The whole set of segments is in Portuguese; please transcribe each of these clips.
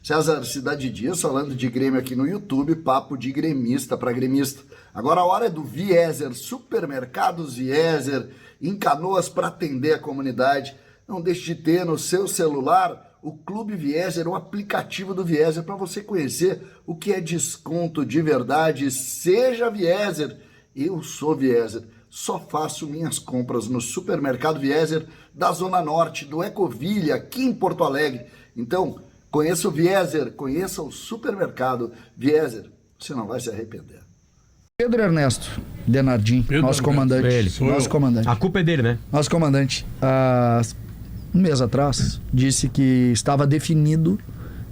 César Cidade Dias falando de Grêmio aqui no YouTube, papo de gremista para gremista. Agora a hora é do Vieser, Supermercados Vieser, em Canoas para atender a comunidade. Não deixe de ter no seu celular o Clube Vieser, o aplicativo do Vieser, para você conhecer o que é desconto de verdade. Seja Vieser, eu sou Vieser, só faço minhas compras no Supermercado Vieser da Zona Norte, do Ecoville, aqui em Porto Alegre. Então, conheça o Vieser, conheça o Supermercado Vieser, você não vai se arrepender. Pedro Ernesto Denardim, nosso comandante. Nosso comandante. A culpa é dele, né? Nosso comandante, um mês atrás, disse que estava definido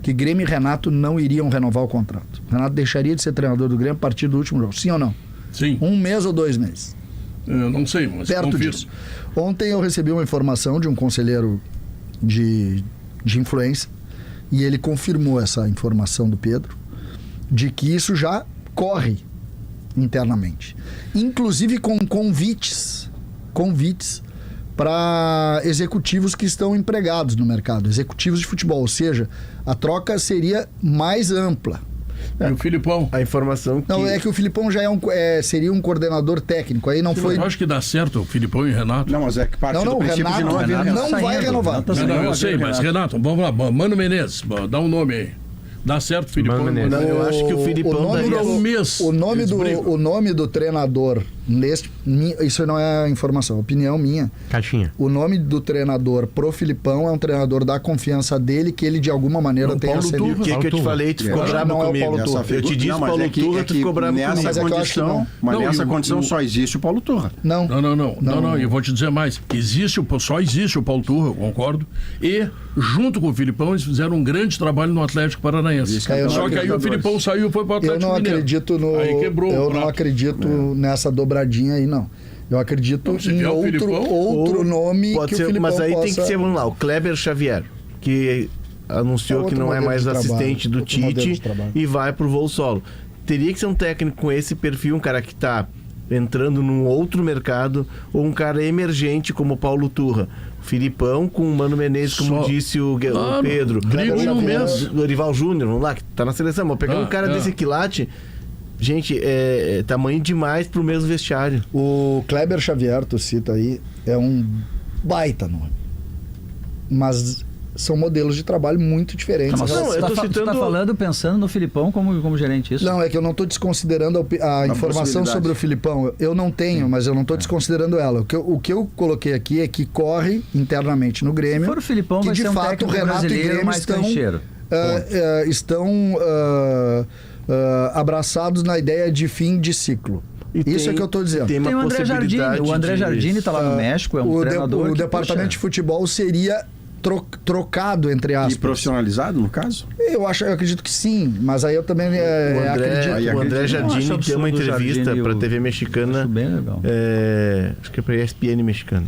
que Grêmio e Renato não iriam renovar o contrato. Renato deixaria de ser treinador do Grêmio a partir do último jogo, sim ou não? Sim. 1 mês ou 2 meses? Eu não sei, mas perto confirmo. disso. Ontem eu recebi uma informação de um conselheiro de influência e ele confirmou essa informação do Pedro, de que isso já corre internamente. Inclusive com convites para executivos que estão empregados no mercado, executivos de futebol, ou seja, a troca seria mais ampla. E o Filipão? A informação que... Não, é que o Filipão já seria um coordenador técnico, aí não foi... Eu acho que dá certo o Filipão e Renato. Não, mas é que parte do princípio de não haver Renato não vai renovar. Não, eu sei, mas Renato, vamos lá, Mano Menezes, dá um nome aí. Dá certo, Filipão? Não, eu acho que o Filipão daria um mês. O nome do treinador, isso não é informação, opinião minha. Caixinha. O nome do treinador pro Filipão é um treinador da confiança dele, que ele de alguma maneira tem ascendido. O que eu te falei, tu ficou bravo comigo. Eu te disse Paulo Turra, tu ficou bravo comigo. Nessa condição, mas nessa condição só existe o Paulo Turra. Não, eu vou te dizer mais. Só existe o Paulo Turra, eu concordo. E, junto com o Filipão, eles fizeram um grande trabalho no Atlético Paranaense. Só que aí o Filipão saiu e foi para o Atlético Mineiro. Eu não acredito nessa dobradinha aí, não. Eu acredito em outro nome pode que ser, o Filipão mas aí possa... tem que ser, vamos lá, o Kleber Xavier, que anunciou que não é mais assistente do Tite e vai pro voo solo. Teria que ser um técnico com esse perfil, um cara que está entrando num outro mercado, ou um cara emergente como o Paulo Turra. Filipão com o Mano Menezes, como disse o Pedro. O Dorival Júnior, vamos lá, que tá na seleção. Vou pegar um cara desse quilate. Gente, é tamanho demais pro mesmo vestiário. O Kleber Xavier, tu cita aí, é um baita nome. Mas são modelos de trabalho muito diferentes. Você tá falando pensando no Filipão como gerente, isso? Não, é que eu não estou desconsiderando a informação sobre o Filipão. Eu não tenho, mas eu não estou desconsiderando ela. O que eu coloquei aqui é que corre internamente no Grêmio. Se for o Filipão, que vai de ser um fato o técnico Renato e brasileiro Grêmio mais cancheiro. estão abraçados na ideia de fim de ciclo. Isso é que eu estou dizendo. Tem o André Jardine. O André Jardine está lá no México, é um treinador. O departamento de futebol seria trocado, entre aspas. E profissionalizado, no caso? Eu acredito que sim, mas aí eu também acredito. O André Jardine tem uma entrevista para a TV mexicana, bem legal. Acho que é para a ESPN mexicana,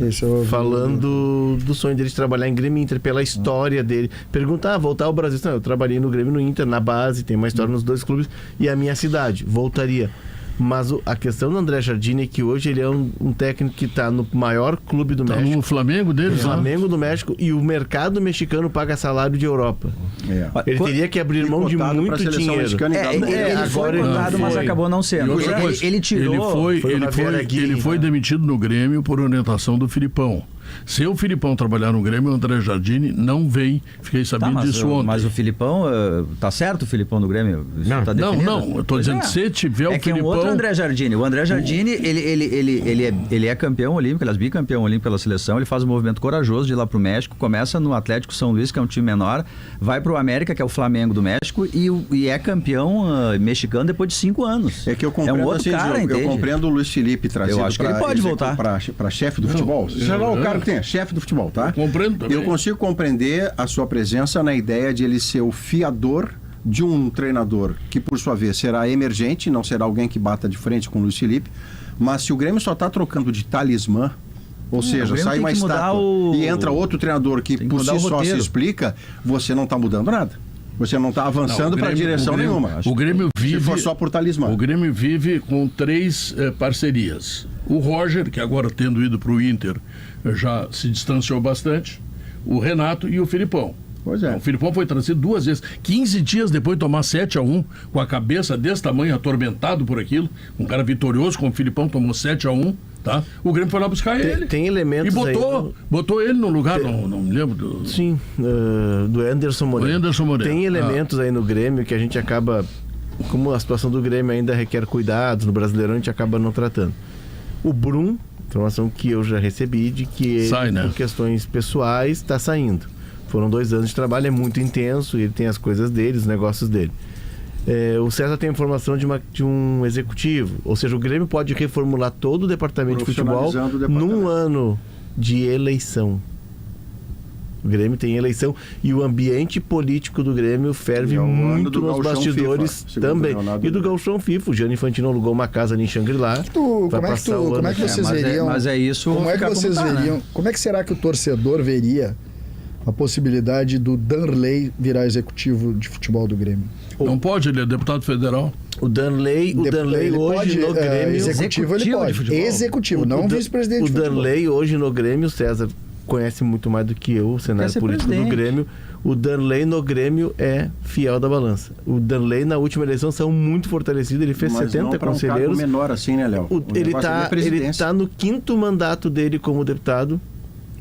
falando do sonho dele de trabalhar em Grêmio Inter, pela história dele. Pergunta, voltar ao Brasil? Não, eu trabalhei no Grêmio, no Inter, na base, tem uma história nos dois clubes, e a minha cidade, voltaria. Mas a questão do André Jardine é que hoje ele é um técnico que está no maior clube do México. No Flamengo deles, Flamengo do México, e o mercado mexicano paga salário de Europa. Ele teria que abrir mão de muito dinheiro. Ele foi cotado, mas acabou não sendo. Ele tirou... Ele foi demitido no Grêmio por orientação do Filipão. Se o Filipão trabalhar no Grêmio, o André Jardine não vem. Fiquei sabendo disso ontem. Mas o Filipão, tá certo o Filipão do Grêmio? Não, eu tô dizendo, se tiver o Filipão... É que é um outro André Jardine. O André Jardine, ele é campeão olímpico, aliás, bicampeão olímpico pela seleção, ele faz um movimento corajoso de ir lá pro México, começa no Atlético São Luís, que é um time menor, vai pro América, que é o Flamengo do México, e é campeão mexicano depois de 5 anos. É que eu compreendo, um outro cara, eu compreendo o Luiz Felipe trazido eu acho que ele pode voltar para chefe do futebol. Seja lá o cara que tem, chefe do futebol, tá? Compreendo também. Eu consigo compreender a sua presença na ideia de ele ser o fiador de um treinador que, por sua vez, será emergente, não será alguém que bata de frente com o Luiz Felipe, mas se o Grêmio só está trocando de talismã, ou seja, sai uma estátua e entra outro treinador que por si só se explica, você não está mudando nada. Você não está avançando para direção nenhuma. O Grêmio vive... Se for só por talismã. O Grêmio vive com 3 parcerias. O Roger, que agora tendo ido para o Inter, já se distanciou bastante. O Renato e o Filipão. Pois é. O Filipão foi trazido 2 vezes. 15 dias depois de tomar 7-1, com a cabeça desse tamanho, atormentado por aquilo, um cara vitorioso como o Filipão tomou 7-1, tá? O Grêmio foi lá buscar ele. Tem elementos e botou ele no lugar, não me lembro. Sim, do Anderson Moreira. Tem elementos aí no Grêmio que a gente acaba, como a situação do Grêmio ainda requer cuidados, no Brasileirão a gente acaba não tratando. O Brum, informação que eu já recebi de que ele, por questões pessoais, está saindo. Foram 2 anos de trabalho, é muito intenso, ele tem as coisas dele, os negócios dele. O César tem a informação de um executivo, ou seja, o Grêmio pode reformular todo o departamento de futebol num ano de eleição. O Grêmio tem eleição e o ambiente político do Grêmio ferve muito nos bastidores FIFA, também. E do Gauchão FIFA. O Gianni Infantino alugou uma casa ali em Shangri-La. Como é que vocês veriam? Mas é isso. Como é que vocês veriam? Como é que será que o torcedor veria a possibilidade do Danley virar executivo de futebol do Grêmio? Não pode, ele é deputado federal. O Danley hoje no Grêmio... Executivo ele pode. Executivo, não vice-presidente de futebol. O Danley hoje no Grêmio, César conhece muito mais do que eu o cenário político do Grêmio. O Danley no Grêmio é fiel da balança. O Danley na última eleição saiu muito fortalecido, ele fez 70 conselheiros. Um menor assim, né, Léo? Ele tá no 5º mandato dele como deputado.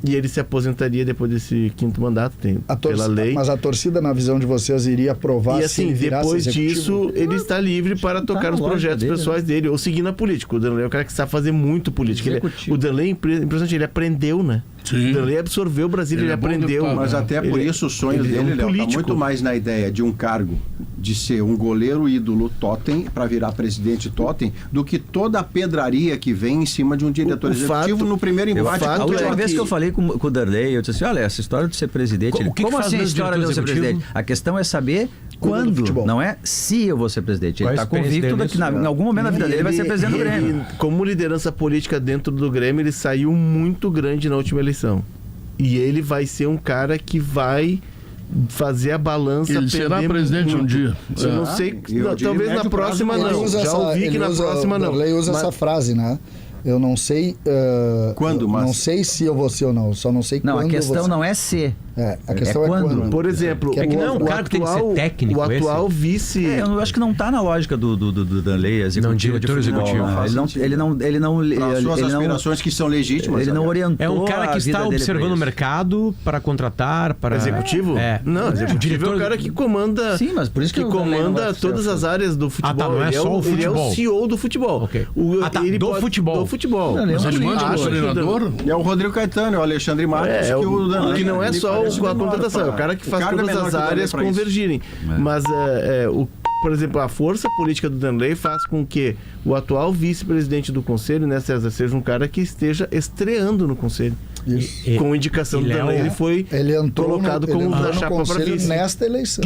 E ele se aposentaria depois desse 5º mandato, pela lei. Mas a torcida, na visão de vocês, iria aprovar e assim, se ele depois disso, ele está livre para tocar os projetos pessoais dele, ou seguir na política. O Danley é o cara que sabe fazer muito política. O Danley, impressionante, ele aprendeu, né? Sim. O Danley absorveu o Brasil, ele aprendeu. Mas até por isso o sonho dele está muito mais na ideia de um cargo de ser um goleiro ídolo totem para virar presidente totem do que toda a pedraria que vem em cima de um diretor executivo no primeiro embate. A última vez que eu falei com o Danley, eu disse assim, olha, essa história de ser presidente, como assim a história de eu ser presidente? A questão é saber quando, não é se eu vou ser presidente. Ele está convicto de que em algum momento da vida dele vai ser presidente do Grêmio. Como liderança política dentro do Grêmio, ele saiu muito grande na última eleição. E ele vai ser um cara que vai fazer a balança. Ele será presidente um dia. Eu não sei, talvez na próxima não. Já ouvi que na próxima não. Ele usa essa frase, né? Eu não sei quando, mas... não sei se eu vou ser ou não, só não sei quando. Não, a questão não é se. A questão é quando. Por exemplo, o cara tem que ser técnico. O atual vice. Eu acho que não está na lógica do Danley, executivo de futebol. Ele não. Para suas aspirações que são legítimas. Ele não orientou. É um cara que está observando o mercado para contratar, para executivo. Não, executivo é o cara que comanda. Sim, mas por isso que comanda todas as áreas do futebol. Não é só o futebol. Ele é o CEO do futebol. Do futebol. Mas ele manda o treinador. É o Rodrigo Caetano, é o Alexandre Marques, que não é só a contratação, é o cara que faz todas as áreas convergirem. Mas, por exemplo, a força política do Danley faz com que o atual vice-presidente do Conselho, né, César, seja um cara que esteja estreando no Conselho. Isso. Com indicação do Danley, ele foi colocado como da chapa para vice. Nesta eleição.